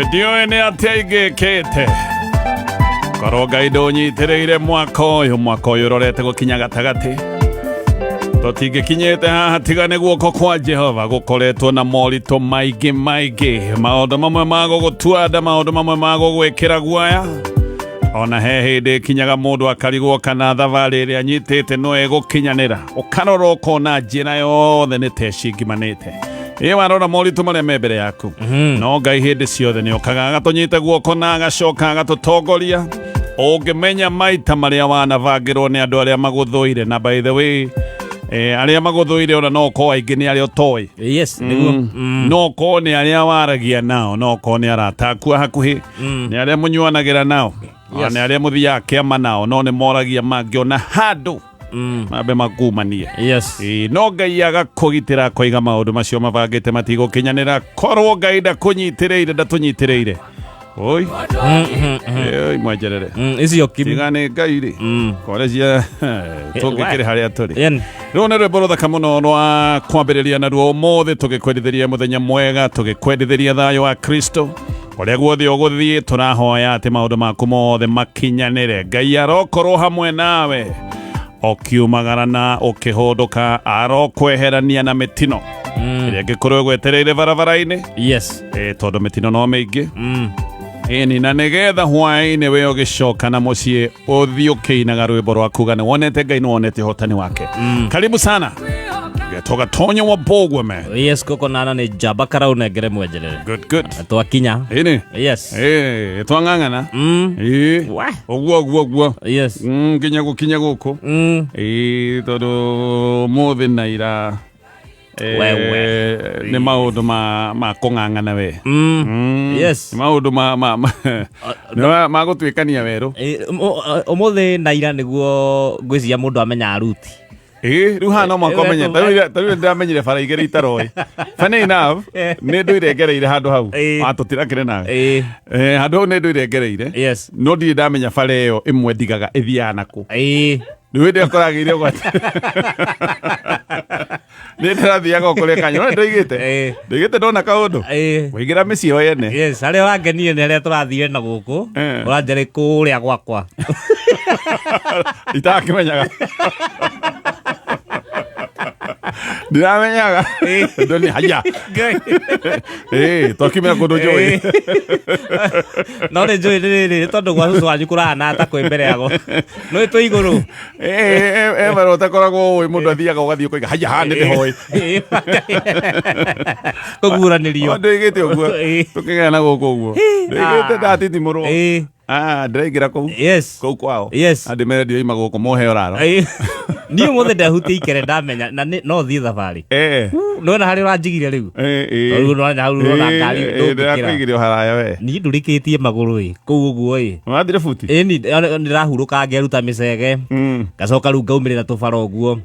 ndiũĩ nĩ atĩa ingĩkĩte korwo Ngai ndũnyitĩrĩire mwaka ũyũ ũrorete gũkinya gatagatĩ tũtingĩkinyĩte haha tiga nĩ guoko kwa Jehova gũkoretwo na moritũ maingĩ maũndũ mamwe ma gũgũtua nda maũndũ mamwe ma gũgwĩkĩra guoya ona he hĩndĩ kinyaga mũndũ akarigwo kana thabarĩ ĩrĩa anyitĩte no ĩgũkinyanĩra ũkarora ũkona njĩra yothe nĩ ta ĩcingimanĩte warora moritũ marĩa me mbere yaku no Ngai hĩndĩ ciothe nĩ okaga agatũnyita guoko na agacoka agatũtongoria ũngĩmenya maita marĩa wanabangĩrwo nĩ andũ arĩa magũthũire na by the way arĩa magũthũire ona no ko aingĩ nĩ arĩa ũtoĩ yes niguo no ko nĩ arĩa waragia nao no ko nĩ aratakua hakuhĩ nĩ arĩa mũnyuanagĩra nao nĩ arĩa mũthiaga kĩama nao no nĩ moragia mangĩona handũ mabe makumanie no Ngai agakũgitĩra koiga maũndũ macio mabangĩte matigũkinyanĩra korwo Ngai ndakũnyitĩrĩire ndatũnyitĩrĩire oi mwajerere icio kimi tigane Ngai rĩ korecia tũngĩkĩrĩ harĩa tũrĩ rĩu nĩ rwĩmbo rũthaka mũno rwa kwambĩrĩria naruo ũmũthĩ tũgĩkwendithĩria mũthenya mwega tũgĩkwendithĩria thayũ wa Kristo ũrĩa guothe ũgũthiĩ tũrahoya atĩ maũndũ maku mothe makinyanĩre Ngai arokorwo hamwe nawe ũkiumagarana ũkĩhũndũka arokweherania na mĩtino ĩrĩa ĩngĩkorwo ĩgwetereire barabara-inĩ tondũ mĩtino no mĩingĩ ĩni na nĩgetha hwaĩ-inĩ we ũgĩcoka na mũciĩ ũthiĩ ũkĩinaga rwĩmbo rwa kuga nĩ wonete Ngai nĩ wonete ũhotani wake karibu sana getoga Tonyo wa Mbogwe me koko nana nĩ njamba karau nengere mwenjerere good twakinya ĩni twang'ang'ana ũguo nginya gũkinya gũkũ tondũ mũthĩ na ira nĩ maũndũ ma kũng'ang'ana we maũndũ ma gũtuĩkania werũ ũmũthĩ na ira nĩguo ngwĩciria mũndũ amenyaga ruti rĩu haha no mwaka ũmenye tarĩu ndĩramenyire bara igĩrĩ itaroĩ funny enough nĩ ndũire ngereire handũ hau tũtirakĩrĩ nawe handũ hau nĩ ndũire ngereire no ndirĩ ndamenya bara ĩyo ĩmwe ndigaga ĩthiaga nakũ nĩ hĩndĩ akoragĩire ũgwati nĩ ndĩrathiaga kũrĩa kanyo no ndoigĩte ndona kaũndũ wĩingĩra mĩciĩ yo yene harĩa wangenire nĩ harĩa tũrathire na gũkũ ũranjarĩ kũrĩa gwakwa itakĩmenyaga ndĩramenyaga ndoni haya twakimera kũndũ njũĩ no nĩ njũĩ rĩrĩ tondũ gwa cũcũ wanyu kũrahana ta kwĩ mbere yago no twĩ igũrũ bara ũtakoragwo ũĩ mũndũ athiaga ũgathiĩ ũkoiga haya haha nĩ ndĩhoĩ kũguranĩrio ndĩgĩte ũguo tũkĩgana gũkũ ũguo ndĩgĩte ndatitimũrwo ndĩraingĩra kũu kwao andĩ merendio ima gũkũ mohe oraro niĩ mũthĩ ndehutie ikere ndamenya na no thiĩ thabarĩ nona harĩa ũranjigire rĩu ndĩrakũigire o haraya we niĩ ndũrĩkĩtie magũrũ kũu ũguo ũrathire buti nĩrahurũka ngĩruta mĩcege ngacoka rĩu ngaumĩrĩra tũbara ũguo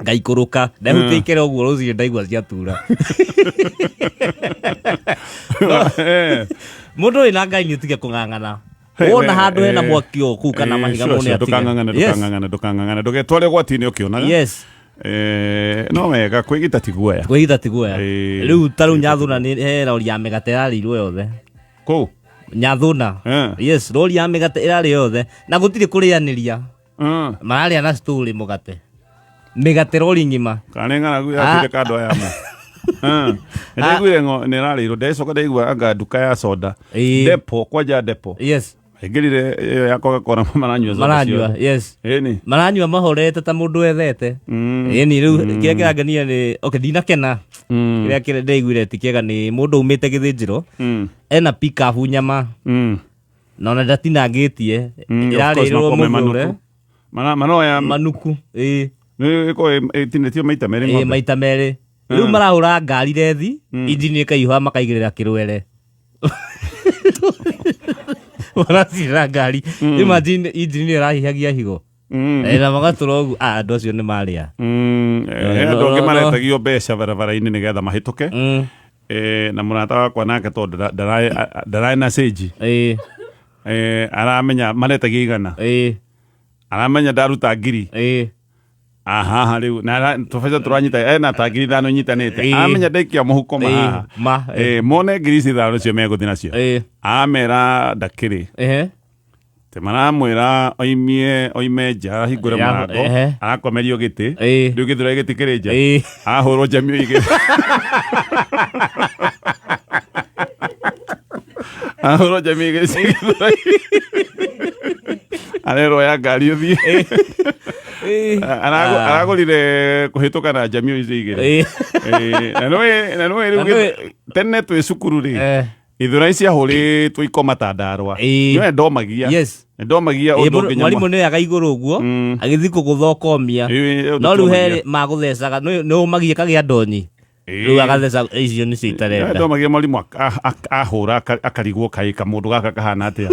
ngaikũrũka ndehutie ikere ũguo rũciũ ndaigua ciatura mũndũ ũyũ na Ngai nĩ ũtige kũng'ang'ana wona handũ hena mwaki o kuu kana mahiga mũne ndũkang'ang'ane ndũgetware gwati-inĩ ũkĩonaga no wega kwĩgita ti guoya rĩu ta rĩu Nyathũna he rori ya mĩgate ĩrarĩirwo yothe kũu Nyathũna rori ya mĩgate ĩrarĩ yothe na gũtirĩ kũrĩanĩria mararĩa na story mĩgate rori ng'ima kana ng'aragu yatire kando ya mo nĩndaiguire nĩ rarĩirwo ndecoka ndaigua anga nduka ya soda depo kwanja depo aingĩrire ĩyo ya Coca-Cola maranyua mahorete ta mũndũ ethete ĩni rĩu kĩrĩa kĩrangenia nĩ ndinakena kĩrĩa ndaiguire ti kĩega nĩ mũndũ umĩte gĩthĩnjĩro ena pick-up nyama na ona ndatinangĩtie ĩrarĩirwo mũgũre manoya manuku ĩtinĩtio maita merĩ rĩu marahũra ngari rethi injini ĩkaihũha makaigĩrĩra kĩrwere maracirĩra ngari imagine injini ĩrahihagia higo na magatũra ũguo andũ acio nĩ marĩa andũ angĩ maretagio mbeca barabara-inĩ nĩgetha mahĩtũke na mũrata wakwa nake tondũ ndaraĩ na stage aramenya maretagio igana aramenya ndaruta ngiri aha riu na tufaica turanyita ena ta ngiri thano nyitanite amenya ndekia muhuko ma mone ngiri thano cio meguthi nacio amera ndakiri te maramwira oime nja hingure murango arakomerio giti riu githura giti kiri nja ahurwo jamio igiri ahurwo jamio igiri arero ya ngari uthie aragurire kuhituka na jamio igiri na no tene twi cukuru ri ithura ici ahuritwo ikoma tandarwa niwe ndomagia ndomagia undu nginya mwalimu ni aga iguru uguo agithi kuguthokomia no riu he maguthecaga no magie kagia ndonyi riu agatheca icio ni citarenda ndomagia mwalimu ahura akarigwo kaika mundu gaka kahana atia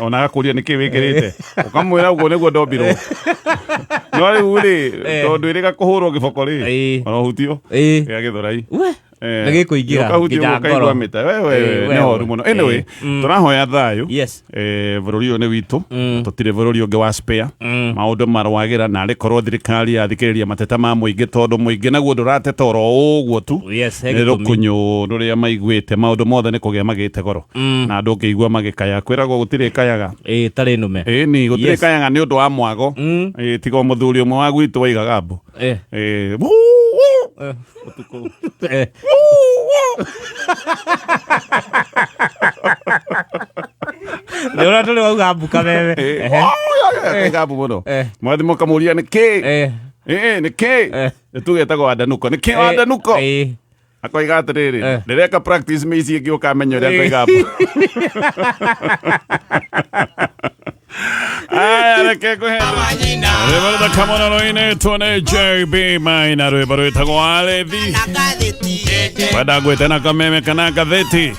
ona agakuria niki wikirite ukamwira uguo niguo ndombirwo no riu ri tondu iriga kuhurwo giboko ri ona hutio ya githurai nage kuingira nginya ngoro mita wewe ne horu muno anyway turahoya thayo bururi uyu ni witu tutire bururi ungi wa spare maundu marwagira na ri korwo thirikari yathikiriria mateta ma muingi tondu muingi naguo ndurateta oro uguo tu ni rukunyu ruria maiguite maundu mothe ni kugia magite goro na andu ngigua magikaya kwiragwo gutire kayaga tari nume ni gutire kayaga ni undu wa mwago tigo muthuri umwe wa gwitu waigaga mbu utuko Leora tole wauga mbuka wewe gabu muno mwathi mukamuria ni ki ni ki tugetagwo andanuko ni ki andanuko akoiga atiriri ndireka practice mici ingi ukamenya uria koiga mbu reke kuhenda rwimbo rutakamona roine tuone JB Maina rwimbo rwitagwo Alethi wenda gwite na kameme kana gatheti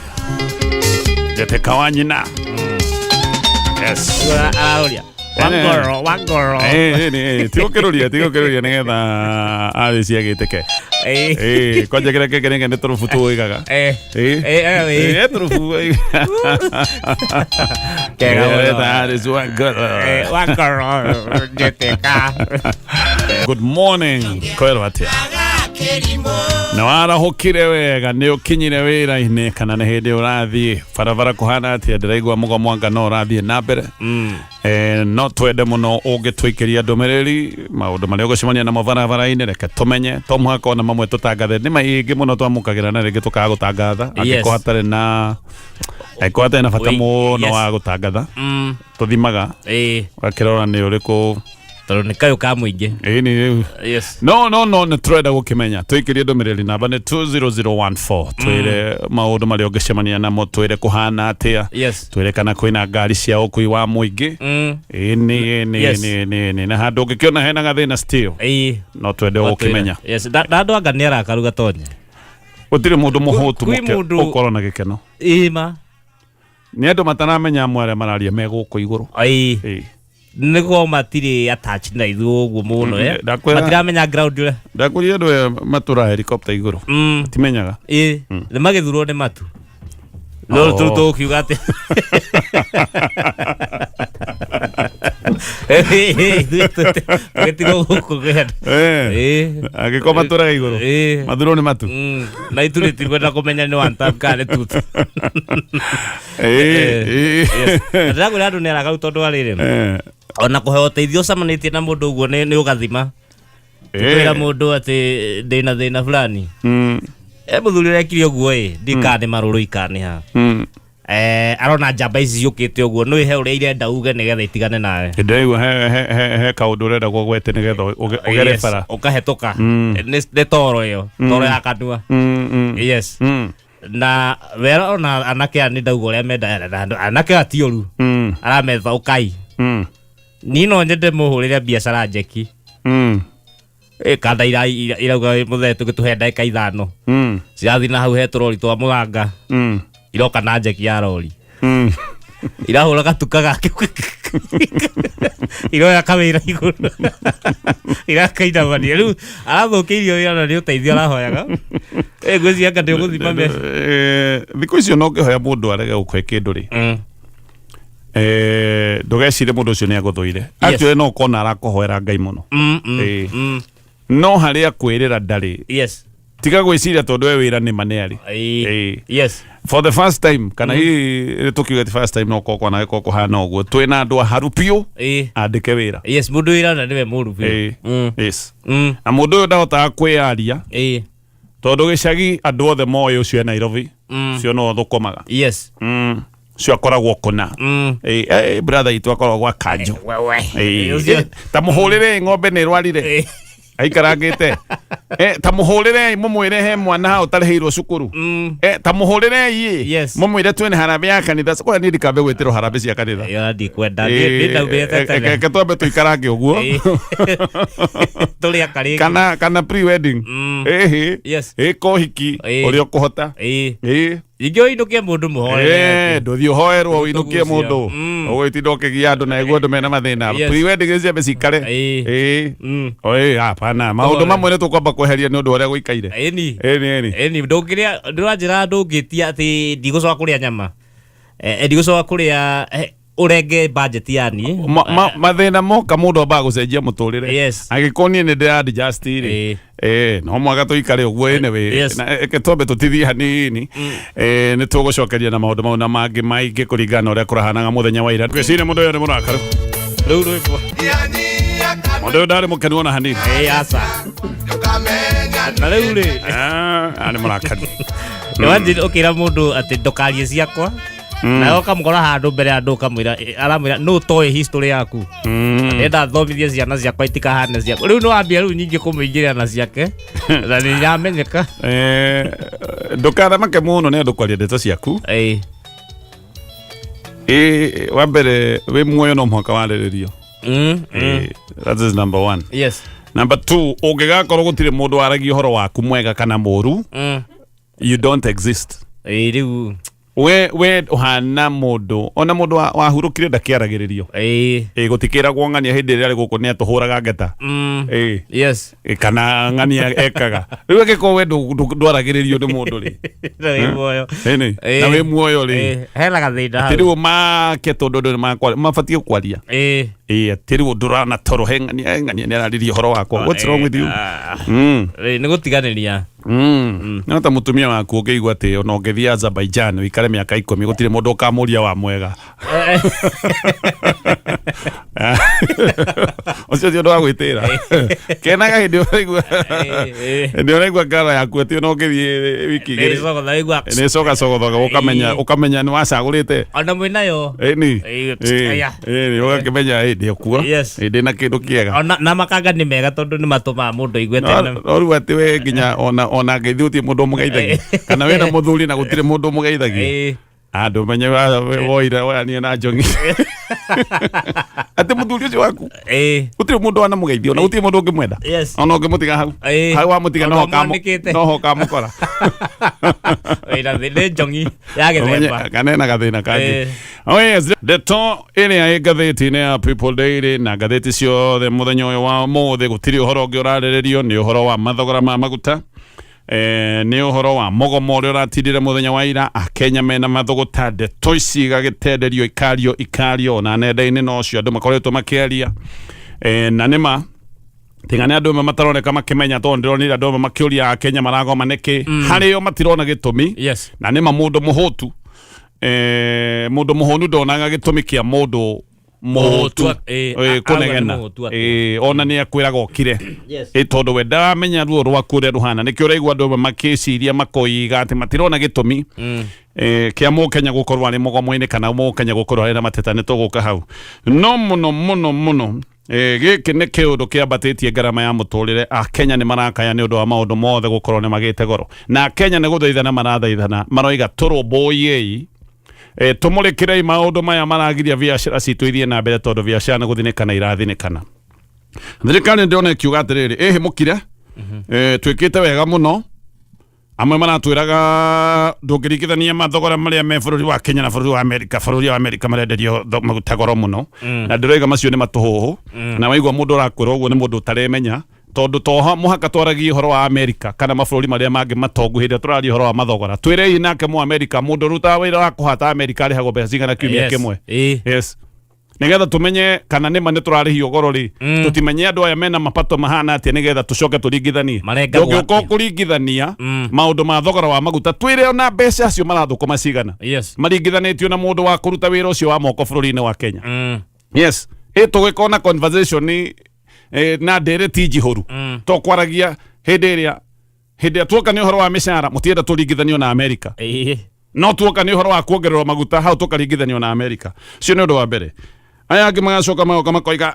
jete kawanyina yes araria wangoro tigokeruria nigetha ari ciagiteke kwanja kira kekere ngende turufu tuigaga turufu wangoro jeteka good morning koerwatia na warahukire wega ni ukinyire wira-ini kana ni hindi urathie barabara kuhana atia ndiraigua mugomwanga no urathie na mbere no twende muno ungitwikiria ndumiriri maundu maria ugucemania namo barabara-ini reke tumenye to muhaka ona mamwe tutangathe ni maingi muno twamukagira na ringi tukaga gutangatha angiko hatari na bata muno wa gutangatha tuthimaga wakirora ni uriku toro ni kayo ka muingi yes no ni twenda gukimenya twikirie ndumiriri namba ni 20014 twire maundu maria ungicemania namo twire kuhana atia twire kana kwina ngari cia ukui wa muingi ni na handu ungikiona hena gathina still no twende gukimenya ndandu anga ni arakaruga tonye gutire mundu muhutu ukoro na gikeno ma ni andu mataramenya mware mararia meguko iguru niko matiri attached na ithu uguo muno matiramenya ground ule ndakuria andu matura helicopter iguru timenyaga ni magithurwo ni matu no tu kiuga ati getigo kugenda agiko matura iguru mathurwo ni matu na ituri tigwenda kumenya ni one time kale tutu ndakuria andu ni aragau tondu ariri ona kuheo teithio camanitie na mundu uguo ni ugathima twira mundu ati ndina thina fulani muthuri rekire uguo ndikane maruru ikane ha arona njamba ici ciukite uguo no ihe uria irenda uge nigetha itigane nawe ndirigua he kaundu urenda gugwete nigetha ugere bara ukahetoka ni toro iyo toro ya kanua yes na wera ona anake ani ndauga uria menda anake atioru arametha ukai nino nyende muhurire biashara njeki kanda irauga muthetũ gĩtũhe ndagĩka ithano cirathiĩ na hau he tũrori twa mũganga iroka na njeki ya rori irahũra gatuka gake iroya kawĩra igũrũ irakainamania rĩu arathũkĩirio wĩra na nĩ ũteithio arahoyaga ngwĩciria anga ndĩ gũthima mbeca thikũ icio no ngĩhoya mũndũ arege gũkũhe kĩndũ rĩ ndugecire mundu ucio ni aguthuire actually no kona arakuhoera Ngai muno no haria kwirira ndari tiga gwiciria tondu we wira ni maneari for the first time kana hii tukiuga the first time no koko na koko hana uguo twina andu harupio andike wira mundu wira na niwe murupio na mundu uyu ndahota kwiaria tondu gicagi andu othe moyo ucio e Nairobi cio no thukumaga cio akoragwo kuna brother itu akoragwo akanjo ta muhurire ng'ombe ni rwarire aikarangite ta muhurire mumwire he mwana ha utarihirwo cukuru ta muhurire mumwire twene harambe ya kanitha kwa ni ndikambe gwitiro harambe cia kanitha ya ndi kwenda ndi ndaubete tene ke twambe tuikarange uguo tuli akari kana pre wedding kohiki uri ukuhota igyo inukie mundu muhoere nduthi uhoerwo inukie mundu ugwitindoke gia andu na iguo andu mena mathina pre wedding cia becikare hapana maundu mamwe ni tukwamba kweheria ni undu uria guikaire eni ndungiria nduranjira ndungitia ati ndigucoka kuria nyama ndigucoka kuria urenge budget yani mathina moka mundu amba gucenjia muturire agikonie ni ndira adjust ri no mwaga tuikare uguo ene we ke tombe tutithie hanini ni tugucokeria na maundu mau na mangi maingi kuringana uria kurahanaga muthenya wa ira twicire mundu uyu ni murakara riu rwimbo mundu uyu ndari mukenu ona hanini asa na riu ri ani murakara wandi ukira mundu ati ndukarie ciakwa na ukamukora handu mbere andu kamwira aramwira no toy history yaku enda thomithie ciana ciakwa itikahane ciakwa riu no ambia riu nyingi kumuingiria na ciake na ni nyamenyeka ndukara make muno ne ndukwaria ndeto ciaku wa mbere we muoyo no mwaka wariririo that is number 1 number 2 ungigakorwo gutire mundu aragia uhoro waku mwega kana muru you don't exist riu we uhana mundu ona mundu wahurukire ndakiaragiririo gutikiragwo ng'ania hindi ria guku ni atuhuraga ngeta kana ng'ania ekaga riu agiko we ndwaragiririo ni mundu ri na we muoyo ri hela gathida tiriu make tondu ndu mabatie kwaria tiriu ndurana toro he ng'ania ni araririe horo wakwa what's wrong with you ni gutiganiria no ta mutumia waku ngeigua ati ona ngethia Azerbaijan wikare miaka 10 gutire mundu ukamuria wa mwega ocio ndo agwitira kenaga hindi uraigua ngara yaku ati ona ngethie wiki igiri ni coka cogothoga ukamenya ni wacagurite ona mwinayo ni ugakimenya ndi okuo ndi na kindu kiega na makanga ni mega tondu ni matuma mundu igwete no riu ati we nginya ona ngeithuti mundu mugeithagia kana wena muthuri na gutire mundu mugeithagia andu menye woira wani na njongi ati muthuri ucio waku gutire mundu ana mugeithio na gutire mundu ungimwenda ona ungimutiga hau wa mutiga no hoka mukora ira thile njongi ya gethemba kana na gathina kangi ndeto iria ngatheti-inĩ ya People Daily na ngatheti ciothe muthenya uyu wa mothe gutire uhoro ungi urarĩrĩrio ni uhoro wa mathogora ma maguta ni uhoro wa mogomo uria uratindire muthenya wa ira akenya mena mathuguta ndeto ici igagitenderio ikario na nenda-inĩ no cio andu makoretwo makiaria na nima tingane andu mataroneka makimenya tondu ndironire andu makiuria akenya maragoma niki hario matirona gitumi na nima mundu muhutu mundu muhonu ndonaga gitumi kia mundu muhutu kunegena ona ni akwiraga okire tondu we ndamenya ruo rwaku ria ruhana nikio raigua andu makiciria makoiga ati matirona gitumi kia mukenya gukorwo ari mugomo-ini kana mukenya gukorwo ari na mateta nituguka hau no muno giki ni kiundu kiambatitie ngarama ya muturire akenya ni marakaya ni undu wa maundu mothe gukorwo ni magite goro na akenya ni guthaithana marathaithana maroiga turumbuiei tumurikirei maundu maya maragiria biashara citu ithie na mbere tondu biashara ni guthinikana irathinikana thirikari ndiona ikiuga atiriri mukire twikite wega muno amwe maratwiraga ndungirikithania mathogora maria me bururi wa Kenya na bururi wa Amerika marenderio maguta goro muno na ndiroiga macio ni matuhuhu na waigua mundu urakura uguo ni mundu utaremenya tondu toha muhaka twaragie horo wa America kana mabũrũri marĩa mangĩ matongu hĩndĩ tũraria horo wa mathogora twĩrei nake mu America mũndũ rutaga wĩra wa kũhata America arĩhagwo mbeca cigana kiumia kĩmwe yes nigetha tumenye kana nĩma nĩ tũrarĩhio goro rĩ tũtimenye andũ aya mena mapato mahana atĩa nigetha tũcoke tũringithanie ndũngĩũka kũringithania maũndũ ma thogora wa maguta twĩre ona mbeca acio marathũkũma cigana maringithanĩtio na mũndũ wa kũruta wĩra ũcio wa moko bũrũri-inĩ wa Kenya yes tũgĩkona conversation na ndere tiji horu to kwaragia hĩndĩ ĩrĩa tuoka nĩ ũhoro wa mĩcara mũtienda tũringithanio na America no tuoka nĩ ũhoro wa kuongererwo maguta hau tũkaringithanio na America cio nĩ ũndũ wa mbere aya angĩ magacoka magoka makoiga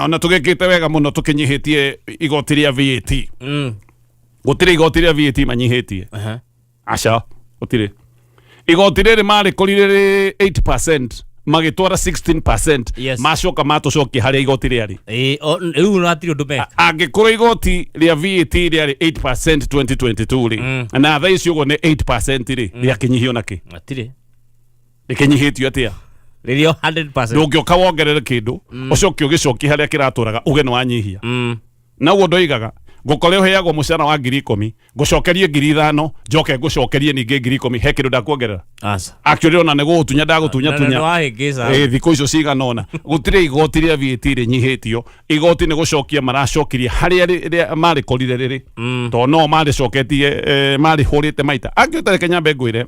ona tũgĩkĩte wega mũno tũkĩnyihĩtie igoti rĩa VAT gũtirĩ igoti rĩa VAT manyihĩtie aca gũtirĩ igoti rĩrĩ marĩkũrire rĩ 8% magĩtwara 16% macoka matũcokia harĩa igoti rĩarĩ rĩu natirĩ ũndũ meka angĩkorwo igoti rĩa VAT rĩarĩ 8% 2022 rĩ na thaa ici ũguo nĩ 8% rĩ rĩakĩnyihio nakĩ matirĩ rĩkĩnyihĩtio atĩa rĩrĩo 100% ndũngĩũka wongerere kĩndũ ũcokie ũgĩcokia harĩa kĩratũraga uge nĩ wanyihia naguo ndoigaga ngũkore ũheagwo mũcara wa 10,000 ngũcokerie 5,000 njoke ngũcokerie ningĩ 10,000 he kĩndũ ndakuongerera akĩũrĩa ona nĩ gũgũtunya ndagũtunya thikũ icio cigana ona gũtirĩ igoti rĩa VAT rĩnyihĩtio igoti nĩ gũcokia maracokirie harĩa marĩkorire rĩrĩ tondũ no marĩcoketie marĩhũrĩte maita angĩũta reke nyambe ngwĩre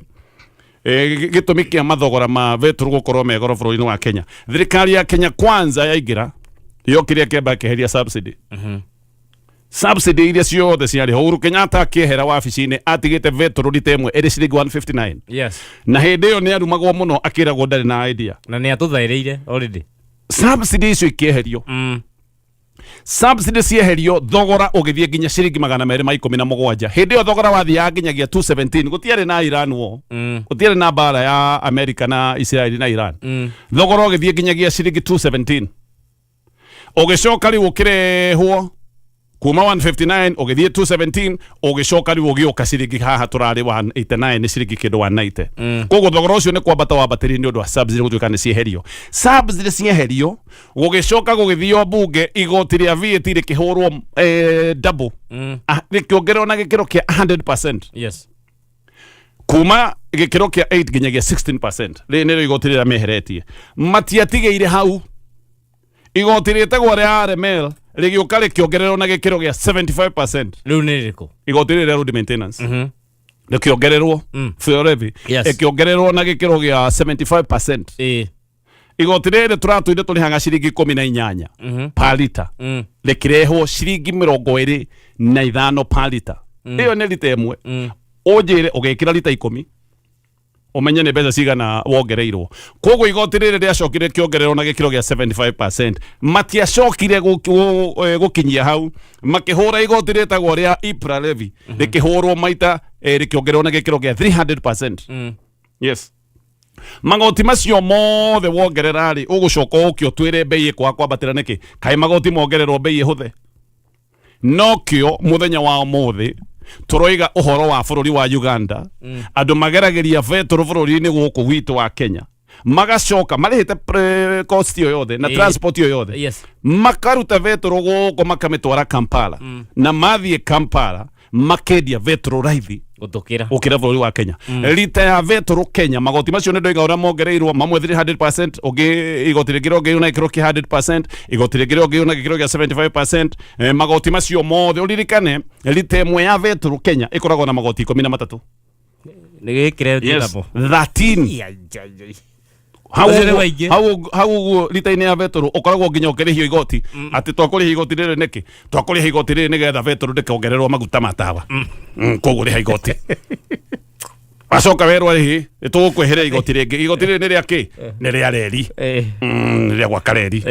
gĩtũmi kĩa mathogora ma betũrũ gũkorwo me goro bũrũri-inĩ wa Kenya thirikari ya Kenya Kwanza yaingĩra yokire kĩamba kĩheria subsidy subsidy iria ciothe ciarĩ Uhuru Kenyatta akĩehera wabici-inĩ atigĩte betũrũ rita ĩmwe ĩrĩ ciringi 159 na hĩndĩ ĩyo nĩ arumagwo mũno akĩragwo ndarĩ na idea na nĩ atũthaĩrĩire already subsidy icio ikĩeherio subsidy cieherio thogora ũgĩthiĩ nginya ciringi 217 hĩndĩ ĩyo thogora wathiaga nginyagia 217 gũtiarĩ na Iran gũtiarĩ na mbara ya America na Israel na Iran thogora ũgĩthiĩ nginyagia ciringi 217 ũgĩcoka rĩu ũkĩrehwo kuma 159 ũgĩthiĩ 217 ũgĩcoka rĩu ũgĩũka ciringi haha tũrarĩ 189 nĩ ciringi kĩndũ 190 koguo thogora ũcio nĩ kwambata wambatĩrie nĩ ũndũ wa subsidy gũtuĩka nĩ cieherio subsidy cieherio gũgĩcoka gũgĩthio bunge igoti rĩa VAT rĩkĩhũrwo double rĩkĩongererwo na gĩkĩro kĩa 100% kuma gĩkĩro kĩa 8 nginyagia 16% rĩrĩ nĩrĩo igoti rĩrĩa meheretie matiatigĩire hau igoti rĩtagwo rĩa RML rĩgĩũka rĩkĩongererwo na gĩkĩro gĩa 75% rĩu nĩ rĩkũ igoti rĩrĩa road maintenance rĩkĩongererwo Fiorevi ĩkĩongererwo na gĩkĩro gĩa 75% igoti rĩrĩ tũratũire tũrĩhaga ciringi 18 per liter rĩkĩrehwo ciringi 25 per liter ĩyo nĩ lita ĩmwe ũnjĩre ũgĩkĩra lita 10 umenye nĩ mbeca cigana wongereirwo koguo igoti rĩrĩ rĩacokire kĩongererwo na gĩkĩro gĩa 75% matiacokire gũkinyia hau makĩhũra igoti rĩtagwo rĩa IPRA levy rĩkĩhũrwo maita rĩkĩongererwo na gĩkĩro gĩa 300% yes magoti macio mothe wongerera rĩ ũgũcoka ũkio twĩre bei ĩkwa kwambatĩra nĩkĩ kaĩ magoti mongererwo bei ĩhũthe no kĩo mũthenya wa ũmũthĩ tũroiga ũhoro wa bũrũri wa Uganda andũ mageragĩria betũrũ bũrũri-inĩ gũkũ gwitũ wa Kenya magacoka marĩhĩte cost yo yothe na transport yo yothe makaruta betũrũ gũkũ makamĩtwara Kampala na mathiĩ Kampala makendia betũrũ raithi gũkĩra bũrũri wa Kenya lita ya betũrũ Kenya magoti macio nĩ ndoiga ũrĩa mongereirwo mamwe 300% ũngĩ igoti rĩngĩ rĩongereirwo na gĩkĩro kĩa 100% igoti rĩngĩ rĩongereirwo na gĩkĩro gĩa 75% magoti macio mothe ũririkane lita ĩmwe ya betũrũ Kenya ĩkoragwo na magoti 13 nĩ gĩkĩre njĩramo 13 hau lita-inĩ ya betũrũ ũkoragwo nginya ũkĩrĩhio igoti atĩ twakũrĩha igoti rĩrĩ nĩkĩ twakũrĩha igoti rĩrĩ nĩgetha betũrũ ndĩkongererwo maguta ma tawa koguo rĩha igoti wacoka werwo rĩhĩ tũgũkwĩherea igoti rĩngĩ igoti rĩrĩ nĩ rĩa kĩ nĩ rĩa reri nĩ rĩa gwaka reri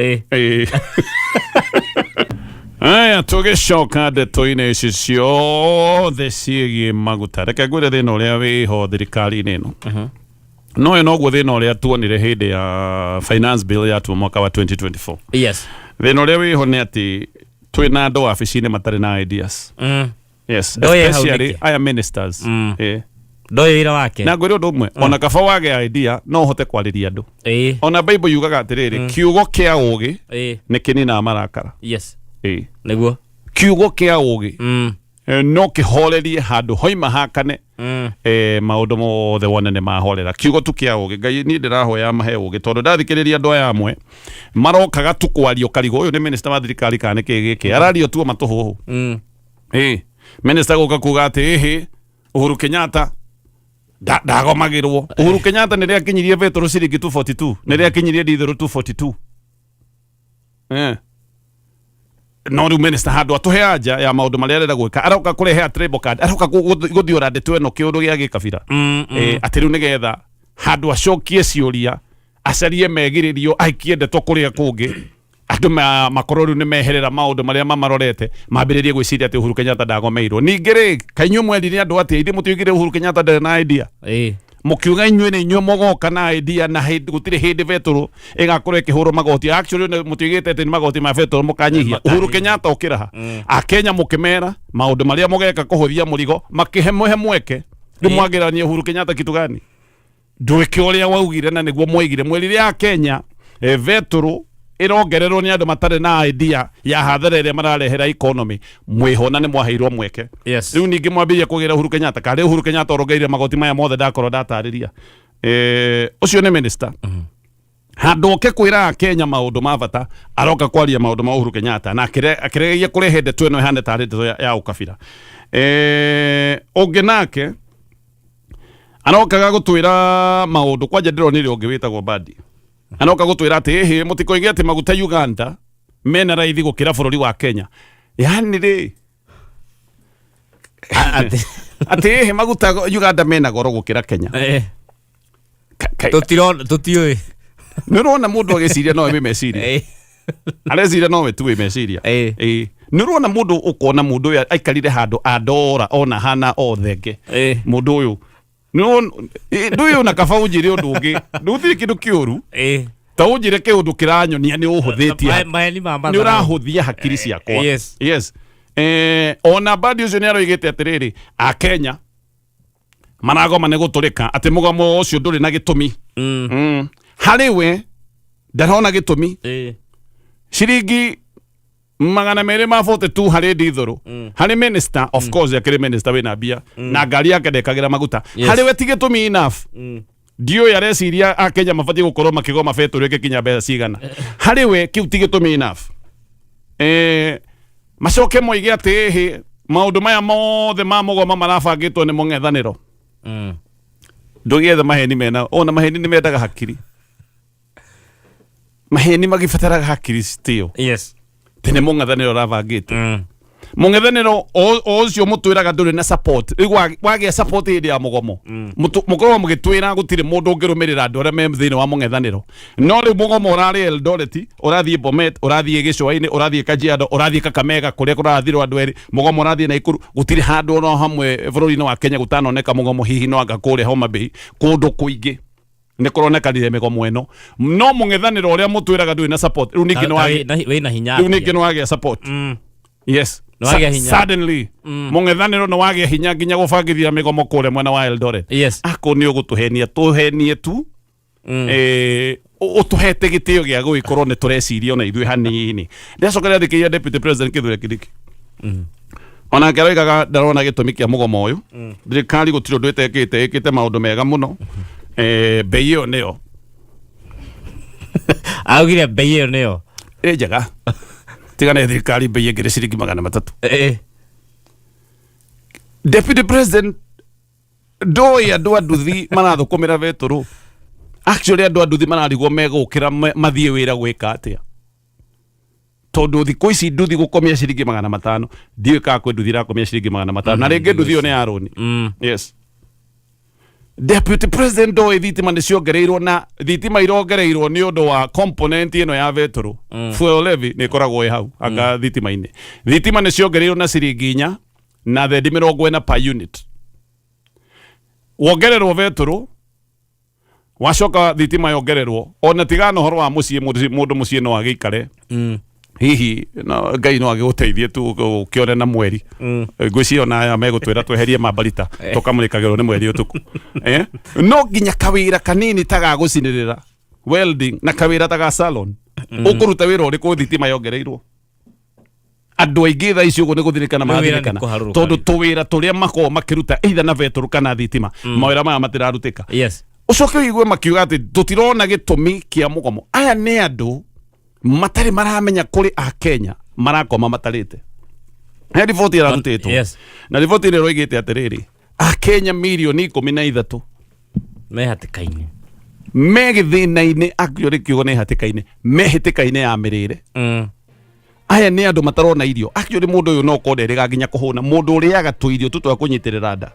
aya tũgĩcoka ndeto-inĩ ici ciothe ciĩgiĩ maguta reke ngwĩre thĩna ũrĩa wĩho thirikari-inĩ ĩno no ĩno guo thĩna ũrĩa tuonire hĩndĩ ya finance bill yatuo mwaka wa 2024 thĩna ũrĩa wĩho nĩ atĩ twĩna andũ wabici-inĩ matarĩ na ideas yes especially aya ministers ndoĩ wĩra wake na ngwĩre ũndũ ũmwe ona kaba wage idea no ũhote kwarĩria andũ ona Bible yugaga atĩrĩrĩ kiugo kĩa ũũgĩ nĩ kĩninaga marakara niguo kiugo kia ugi no kihorerie handu hoima hakane maundu mothe wone ni mahorera kiugo tu kia ugi ngai ni ndirahoya mahe ugi tondu ndathikiriria andu aya amwe marokaga tu kwario karigo uyu ni minister wa thirikari kana kigiki arario tu matuhuhu minister guka kuga ati Uhuru Kenyatta ndagomagirwo Uhuru Kenyatta ni ria kinyirie vetro ciringi 242 ni ria kinyirie dithero 242 no riu minister handu atuhe anja ya maundu maria arenda gwika aroka kurehe tribal card aroka guthiora ndeto eno kiundu gia gikabira ati riu nigetha handu acokie ciuria acarie megiririo aikie ndeto kuria kungi andu makorwo riu ni meherera maundu maria mamarorete mambiririe gwiciria ati Uhuru Kenyatta ndagomeirwo ningiri kainyu mwendini andu ati ithi mutiugire Uhuru Kenyatta ndari na idea mukiuga inyue ni inyue mogoka na idea na gutire hindi vetro igakorwo ikihurwo magoti actually mutiugite ati ni magoti ma vetro mukanyihia Uhuru Kenyatta okiraha akenya mukimera maundu maria mugeka kuhuthia murigo makihe mweke ndimwagirania Uhuru Kenyatta kitu gani ndwike uria waugire na niguo mwaigire mwirire ya Kenya vetro irongererwo ni andu matare na idea ya hathara iria mararehera economy mwihona ni mwaheirwo mweke riu ningi mwambiria kugira Uhuru Kenyatta kare Uhuru Kenyatta orongeire magoti maya mothe ndakorwo ndatariria ucio ni minister handu oke kwira Kenya maundu ma bata aroka kwaria maundu ma Uhuru Kenyatta na akiregeria kurehe ndeto eno ihane tari ndeto ya ukabira ungi nake arokaga gutwira maundu kwanja ndironire ungi witagwo Badi anoka gutwira ati mutikoige ati maguta Uganda mena raithi gukira bururi wa Kenya yani ri ati maguta Uganda mena goro gukira Kenya tutioi nirona mundu agiciria no meciria areciria no we tu meciria nirona mundu ukona mundu uyu aikarire handu andora ona hana othenge mundu uyu nduyu na kaba unjire undu ungi nduthire kindu kiuru ta unjire kiundu kiranyonia ni uhuthitie ni urahuthia hakiri ciakwa yes ona Badi ucio ni aroigite atiriri a Kenya maragoma ni guturika ati mugomo ucio nduri na gitumi hariwe ndarona gitumi ciringi 242 hari dithoro hari minister of course yakire minister wina bia na ngari yake ndekagira maguta hari we tigitumi enough dio yareciria a Kenya mabati gukorwo makigoma vetro yake kinya mbeca cigana hari we kiu tigitumi enough macoke moige ati maundu maya mothe ma mugoma marabangitwo ni mung'ethaniro ndugiethe maheni mena ona maheni ni mendaga hakiri maheni magibataraga hakiri stio tene mung'ethaniro rabangite mung'ethaniro ocio mutwiraga nduri na support wage support hindi ya mugomo mukorwo mugitwira gutire mundu ungirumirira andu aria me thini wa mung'ethaniro no riu mugomo urari Eldoret urathie Bomet urathie Gicua-ini urathie Kajiado urathie Kakamega kuria kurathirwo andu eri mugomo urathie Naikuru gutire handu no hamwe bururi-ini wa Kenya gutanoneka mugomo hihi no anga kuria Homa Bay kundu kuingi ni kuronekanire migomo eno no mung'ethaniro uria mutwiraga nduri na support riu ningi no wina hinya riu ningi no wage support yes suddenly mung'ethaniro no wage hinya nginya gubangithia migomo kure mwena wa Eldoret ako ni ugutuhenia tuhenie tu utuhete gitio gia guikorwo ni tureciria ona ithui hanini ndacokeria thikiria deputy president Kithure Kindiki ona ngeroigaga ndarona gitumi kia mugomo uyu thirikari gutiro ndwetekite ikite maundu mega muno bei iyo niyo augire bei iyo niyo njega tigana thirikari bei ingire ciringi 300 deputy president ndoi andu anduthi marathukumira vetro actually andu anduthi mararigwo megukira mathie wira gwika atia tondu thiku ici nduthi gukomia ciringi 500 ndiwe ka kwe nduthi rakomia ciringi 500 na ringi nduthi yo ni aroni yes deputy president ndoi thitima ni ciongereirwo na thitima irongereirwo ni undu wa component ino ya vetro fuel levy ni koragwo hau anga thitima-ini thitima ni ciongereirwo na ciringi 4 na thendi 40 per unit wongererwo vetro wacoka thitima yongererwo ona tigana horo wa mucie mundu mucie no agikare hihi no ngai no agiguteithie tu kione na mweri ngwicio na aya megutwira tweherie mabarita tukamurikagirwo ni mweri utuku no ginya kawira kanini taga gucinirira welding na kawira taga salon ukuruta wira uri ku thitima yongereirwo andu aingi tha icio uguo ni guthirikana magathirikana tondu tuwira turia makorwo makiruta either na veturu kana thitima mawira maya matirarutika ucoke wigue makiuga ati tutirona gitumi kia mugomo. Aya ni andu matari maramenya kuri a Kenya marakoma matarite. He riboti irarutitwo na riboti ire roigite atiriri a Kenya milioni 13 me hatikaine me githina-ini actually kiugo ni hatikaine me hitikaine ya mirire. Aya ni andu matarona irio actually mundu uyu no konderega nginya kuhuna mundu uriaga tu irio tutwa kunyitirira nda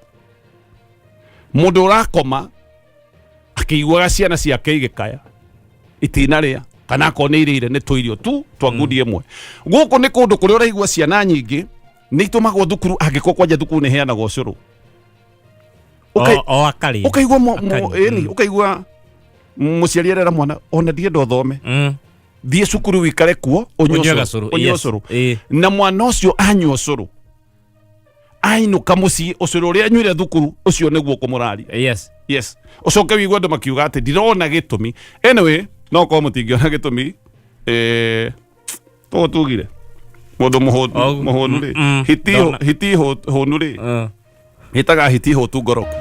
mundu urakoma akiguaga ciana ciake igikaya itinaria kana kone irire ni tu irio tu twa ngudi imwe guku ni kundu kuri uraigua ciana nyingi ni itumagwo thukuru angiko kwanja thukuru ni heana gocuru ukaigua ukaigua muciari arera mwana ona ndienda thome thie cukuru wikare kuo unywe curu na mwana ucio anywa curu ainuka mucii ucuru uria anywire thukuru ucio niguo kumuraria. Yes ucoke wigua andu makiuga ati ndirona gitumi. Anyway no ko mutingiona gitumi to tugire mundu muhunu ri hiti honu ri hitaga hiti hotu ngoroku